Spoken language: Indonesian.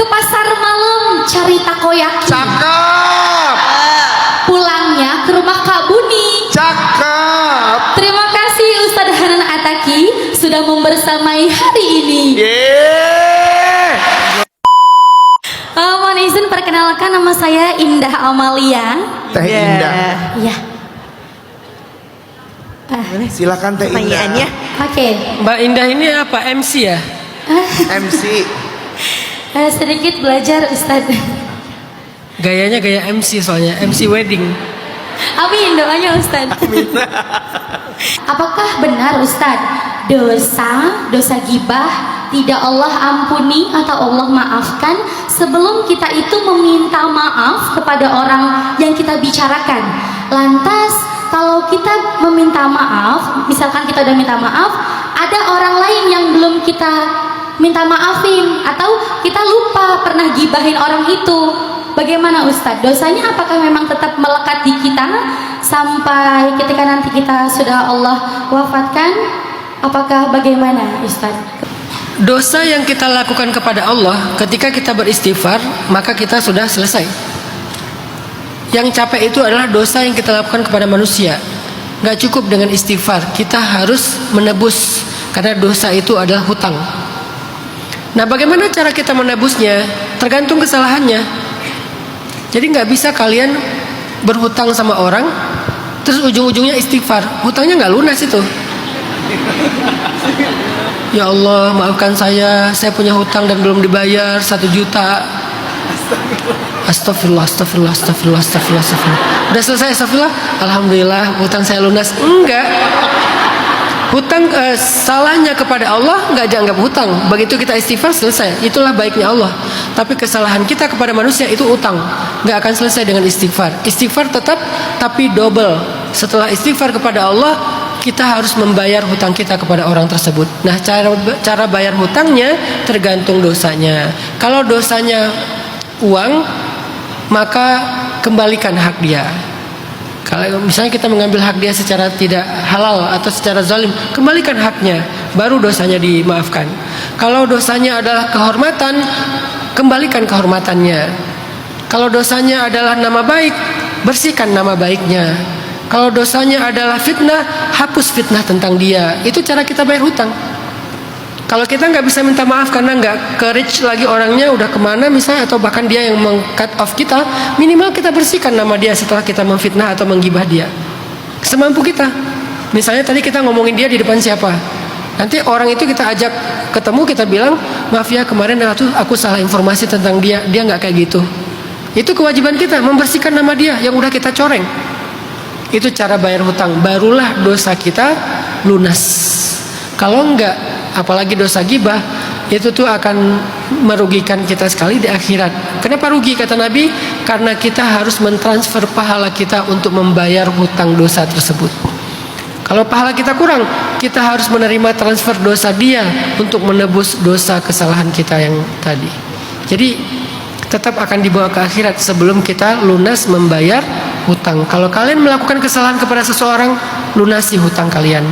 pasar malam cari takoyaki. Cakep. Pulangnya ke rumah Kak Buni. Cakep. Terima kasih Ustadz Hanan Ataki sudah membersamai hari ini. Mohon izin perkenalkan, nama saya Indah Amalia. Teh Indah. Iya. Silakan Teh Indah. Pertanyaannya. Oke. Mbak Indah ini apa, MC ya? MC. Sedikit belajar Ustadz. Gayanya gaya MC soalnya, MC wedding. Amin doanya Ustadz. Apakah benar Ustadz dosa gibah tidak Allah ampuni atau Allah maafkan sebelum kita itu meminta maaf kepada orang yang kita bicarakan? Lantas kalau kita meminta maaf, misalkan kita udah minta maaf, ada orang lain yang belum kita minta maafin atau kita lupa pernah gibahin orang itu, bagaimana Ustadz? Dosanya apakah memang tetap melekat di kita sampai ketika nanti kita sudah Allah wafatkan? Apakah bagaimana Ustadz? Dosa yang kita lakukan kepada Allah ketika kita beristighfar, maka kita sudah selesai. Yang capek itu adalah dosa yang kita lakukan kepada manusia. Gak cukup dengan istighfar, kita harus menebus, karena dosa itu adalah hutang. Nah, bagaimana cara kita menebusnya? Tergantung kesalahannya. Jadi gak bisa kalian berhutang sama orang terus ujung-ujungnya istighfar, hutangnya gak lunas itu. Ya Allah, maafkan saya punya hutang dan belum dibayar 1 juta. Astagfirullah. Udah selesai, astagfirullah. Alhamdulillah, hutang saya lunas. Enggak. Hutang salahnya kepada Allah enggak dianggap hutang. Begitu kita istighfar, selesai. Itulah baiknya Allah. Tapi kesalahan kita kepada manusia itu utang. Enggak akan selesai dengan istighfar. Istighfar tetap, tapi double. Setelah istighfar kepada Allah, kita harus membayar hutang kita kepada orang tersebut. Nah, cara bayar hutangnya tergantung dosanya. Kalau dosanya uang, maka kembalikan hak dia. Kalau misalnya kita mengambil hak dia secara tidak halal atau secara zalim, kembalikan haknya, baru dosanya dimaafkan. Kalau dosanya adalah kehormatan, kembalikan kehormatannya. Kalau dosanya adalah nama baik, bersihkan nama baiknya. Kalau dosanya adalah fitnah, hapus fitnah tentang dia. Itu cara kita bayar hutang. Kalau kita nggak bisa minta maaf karena nggak ke-reach lagi orangnya udah kemana misalnya, atau bahkan dia yang meng-cut off kita, minimal kita bersihkan nama dia setelah kita memfitnah atau menggibah dia. Semampu kita. Misalnya tadi kita ngomongin dia di depan siapa, nanti orang itu kita ajak ketemu, kita bilang, maaf ya kemarin aku salah informasi tentang dia nggak kayak gitu. Itu kewajiban kita, membersihkan nama dia yang udah kita coreng. Itu cara bayar hutang, barulah dosa kita lunas. Kalau enggak, apalagi dosa gibah, itu tuh akan merugikan kita sekali di akhirat. Kenapa rugi kata Nabi? Karena kita harus mentransfer pahala kita untuk membayar hutang dosa tersebut. Kalau pahala kita kurang, kita harus menerima transfer dosa dia untuk menebus dosa kesalahan kita yang tadi. Jadi tetap akan dibawa ke akhirat sebelum kita lunas membayar hutang. Kalau kalian melakukan kesalahan kepada seseorang, lunasi hutang kalian.